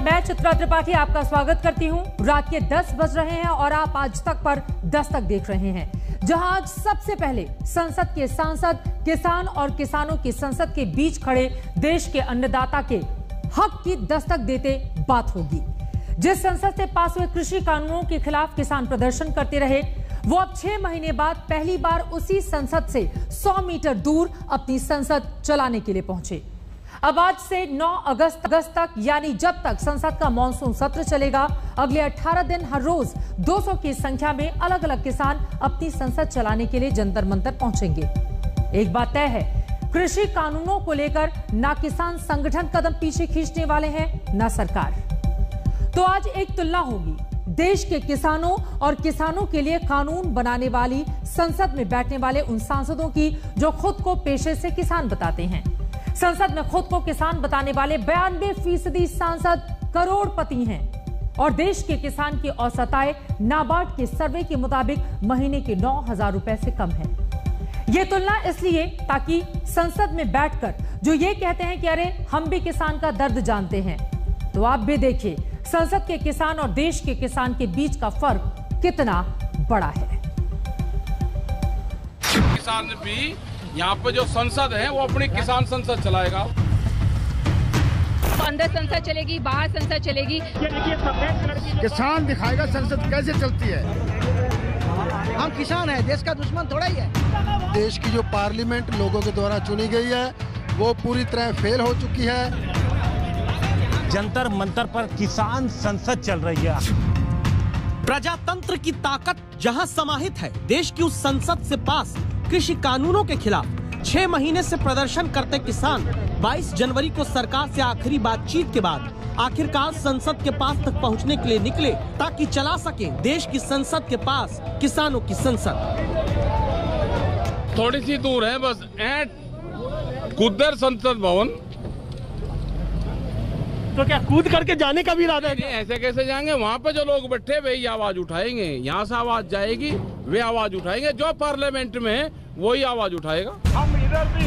मैं चित्रा त्रिपाठी आपका स्वागत करती हूं। रात के 10 बज रहे हैं और आप आज तक पर दस्तक देख रहे हैं, जहां आज सबसे पहले संसद के सांसद किसान और किसानों की संसद के बीच खड़े देश के अन्नदाता के हक की दस्तक देते बात होगी। जिस संसद से पास हुए कृषि कानूनों के खिलाफ किसान प्रदर्शन करते रहे, वो अब 6 महीने बाद पहली बार उसी संसद से 100 मीटर दूर अपनी संसद चलाने के लिए पहुंचे। अब आज से 9 अगस्त तक, यानी जब तक संसद का मानसून सत्र चलेगा, अगले 18 दिन हर रोज 200 की संख्या में अलग अलग किसान अपनी संसद चलाने के लिए जंतर मंतर पहुंचेंगे। एक बात तय है, कृषि कानूनों को लेकर ना किसान संगठन कदम पीछे खींचने वाले हैं, ना सरकार। तो आज एक तुलना होगी देश के किसानों और किसानों के लिए कानून बनाने वाली संसद में बैठने वाले उन सांसदों की जो खुद को पेशे से किसान बताते हैं। संसद में खुद को किसान बताने वाले 92% सांसद करोड़पति हैं और देश के किसान की औसत आय नाबार्ड के सर्वे के मुताबिक महीने के 9,000 रुपए से कम है। यह तुलना इसलिए ताकि संसद में बैठकर जो ये कहते हैं कि अरे हम भी किसान का दर्द जानते हैं, तो आप भी देखिए संसद के किसान और देश के किसान के बीच का फर्क कितना बड़ा है। किसान भी यहाँ पे जो संसद है वो अपनी किसान संसद चलाएगा। अंदर संसद चलेगी, बाहर संसद चलेगी। किसान दिखाएगा संसद कैसे चलती है। हम किसान हैं, देश का दुश्मन थोड़ा ही है। देश की जो पार्लियामेंट लोगों के द्वारा चुनी गई है वो पूरी तरह फेल हो चुकी है। जंतर मंतर पर किसान संसद चल रही है। प्रजातंत्र की ताकत जहां समाहित है, देश की उस संसद से पास कृषि कानूनों के खिलाफ 6 महीने से प्रदर्शन करते किसान 22 जनवरी को सरकार से आखिरी बातचीत के बाद आखिरकार संसद के पास तक पहुंचने के लिए निकले, ताकि चला सके देश की संसद के पास किसानों की संसद। थोड़ी सी दूर है बस, कुदर संसद भवन। तो क्या कूद करके जाने का भी इरादा है? ऐसे कैसे जाएंगे? वहाँ पे जो लोग बैठे वे आवाज उठाएंगे, यहाँ से आवाज जाएगी, वे आवाज उठाएंगे। जो पार्लियामेंट में है वही आवाज उठाएगा। हम इधर भी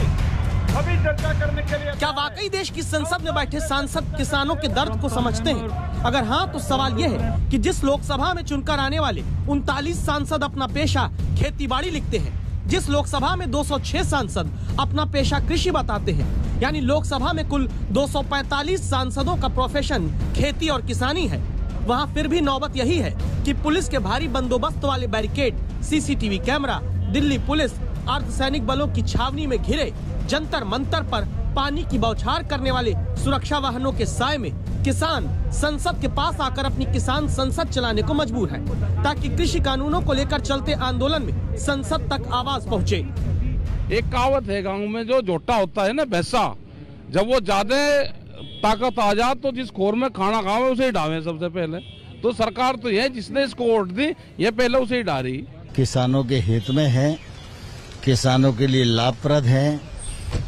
अभी चर्चा करने के लिए। क्या वाकई देश की संसद में बैठे सांसद किसानों के दर्द को समझते हैं? अगर हाँ, तो सवाल यह है कि जिस लोकसभा में चुनकर आने वाले 39 सांसद अपना पेशा खेतीबाड़ी लिखते हैं, जिस लोकसभा में 206 सांसद अपना पेशा कृषि बताते हैं, यानी लोकसभा में कुल 245 सांसदों का प्रोफेशन खेती और किसानी है, वहाँ फिर भी नौबत यही है कि पुलिस के भारी बंदोबस्त वाले barricade, CCTV camera, Delhi police, अर्धसैनिक बलों की छावनी में घिरे जंतर मंतर पर पानी की बौछार करने वाले सुरक्षा वाहनों के साए में किसान संसद के पास आकर अपनी किसान संसद चलाने को मजबूर है, ताकि कृषि कानूनों को लेकर चलते आंदोलन में संसद तक आवाज पहुंचे। एक कहावत है गांव में, जो झोटा होता है ना भैंसा, जब वो ज्यादा ताकत आ जाए तो जिस खोर में खाना खावे उसे ही डावे सबसे पहले। तो सरकार तो ये जिसने इसको वोट दी ये पहले उसे ही डाली। किसानों के हित में है, किसानों के लिए लाभप्रद है,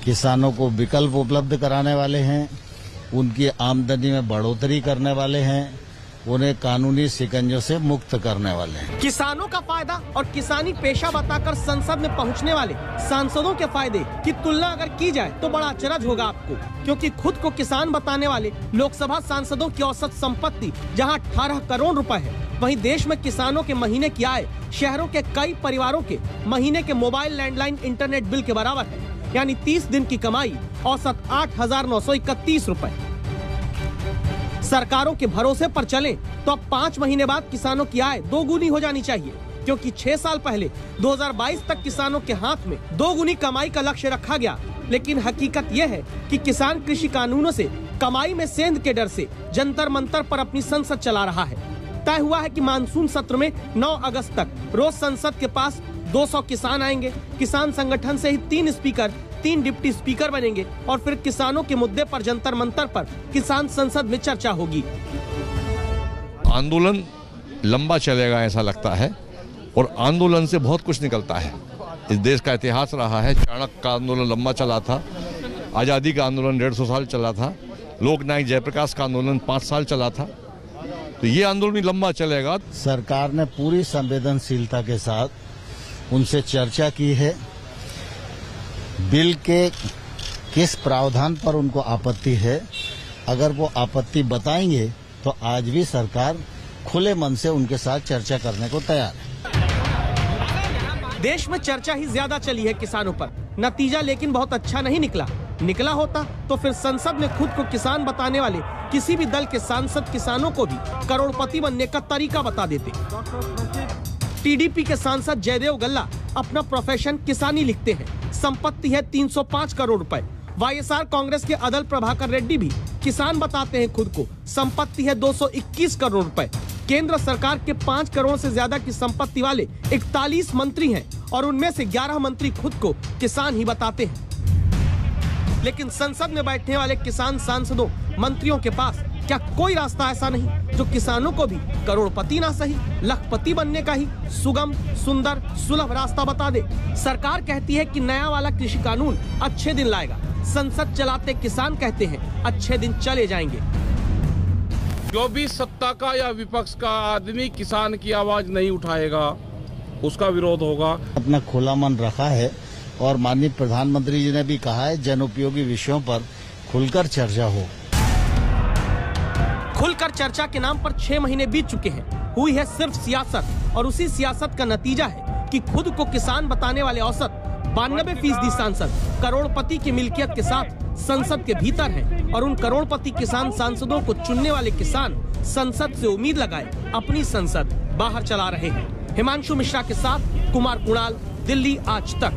किसानों को विकल्प उपलब्ध कराने वाले हैं, उनकी आमदनी में बढ़ोतरी करने वाले हैं, उन्हें कानूनी शिकंजों से मुक्त करने वाले हैं। किसानों का फायदा और किसानी पेशा बताकर संसद में पहुंचने वाले सांसदों के फायदे की तुलना अगर की जाए तो बड़ा अचरज होगा आपको, क्योंकि खुद को किसान बताने वाले लोकसभा सांसदों की औसत संपत्ति जहां 18 करोड़ रुपए है, वहीं देश में किसानों के महीने की आय शहरों के कई परिवारों के महीने के मोबाइल लैंडलाइन इंटरनेट बिल के बराबर है, यानी 30 दिन की कमाई औसत 8,931 रुपए। सरकारों के भरोसे पर चले तो अब 5 महीने बाद किसानों की आय 2 गुनी हो जानी चाहिए, क्योंकि 6 साल पहले 2022 तक किसानों के हाथ में 2 गुनी कमाई का लक्ष्य रखा गया। लेकिन हकीकत यह है कि किसान कृषि कानूनों से कमाई में सेंध के डर से जंतर मंतर पर अपनी संसद चला रहा है। तय हुआ है कि मानसून सत्र में 9 अगस्त तक रोज संसद के पास 200 किसान आएंगे। किसान संगठन से ही 3 स्पीकर, 3 डिप्टी स्पीकर बनेंगे और फिर किसानों के मुद्दे पर जंतर मंतर पर किसान संसद में चर्चा होगी। आंदोलन लंबा चलेगा ऐसा लगता है, और आंदोलन से बहुत कुछ निकलता है। इस देश का इतिहास रहा है, चाणक्य का आंदोलन लंबा चला था, आज़ादी का आंदोलन 150 साल चला था, लोकनायक जयप्रकाश का आंदोलन 5 साल चला था, तो ये आंदोलन लंबा चलेगा। सरकार ने पूरी संवेदनशीलता के साथ उनसे चर्चा की है। बिल के किस प्रावधान पर उनको आपत्ति है अगर वो आपत्ति बताएंगे तो आज भी सरकार खुले मन से उनके साथ चर्चा करने को तैयार है। देश में चर्चा ही ज्यादा चली है किसानों पर, नतीजा लेकिन बहुत अच्छा नहीं निकला होता तो फिर संसद में खुद को किसान बताने वाले किसी भी दल के सांसद किसानों को भी करोड़पति बनने का तरीका बता देते। टीडीपी के सांसद जयदेव गल्ला अपना प्रोफेशन किसानी लिखते हैं। संपत्ति है 305 करोड़ रुपए। वाईएसआर कांग्रेस के अदल प्रभाकर रेड्डी भी किसान बताते हैं खुद को। संपत्ति है 221 करोड़ रुपए। केंद्र सरकार के 5 करोड़ से ज्यादा की संपत्ति वाले 41 मंत्री हैं और उनमें से 11 मंत्री खुद को किसान ही बताते हैं। लेकिन संसद में बैठने वाले किसान सांसदों मंत्रियों के पास क्या कोई रास्ता ऐसा नहीं जो किसानों को भी करोड़पति ना सही लखपति बनने का ही सुगम, सुंदर, सुलभ रास्ता बता दे। सरकार कहती है कि नया वाला कृषि कानून अच्छे दिन लाएगा। संसद चलाते किसान कहते हैं अच्छे दिन चले जाएंगे। जो भी सत्ता का या विपक्ष का आदमी किसान की आवाज नहीं उठाएगा उसका विरोध होगा। अपना खुला मन रखा है और माननीय प्रधानमंत्री जी ने भी कहा है जनोपयोगी विषयों पर खुलकर चर्चा हो। खुलकर चर्चा के नाम पर 6 महीने बीत चुके हैं। हुई है सिर्फ सियासत और उसी सियासत का नतीजा है कि खुद को किसान बताने वाले औसत 92% सांसद करोड़पति की मिल्कियत के साथ संसद के भीतर हैं और उन करोड़पति किसान सांसदों को चुनने वाले किसान संसद से उम्मीद लगाए अपनी संसद बाहर चला रहे हैं। हिमांशु मिश्रा के साथ कुमार कुणाल, दिल्ली आज तक।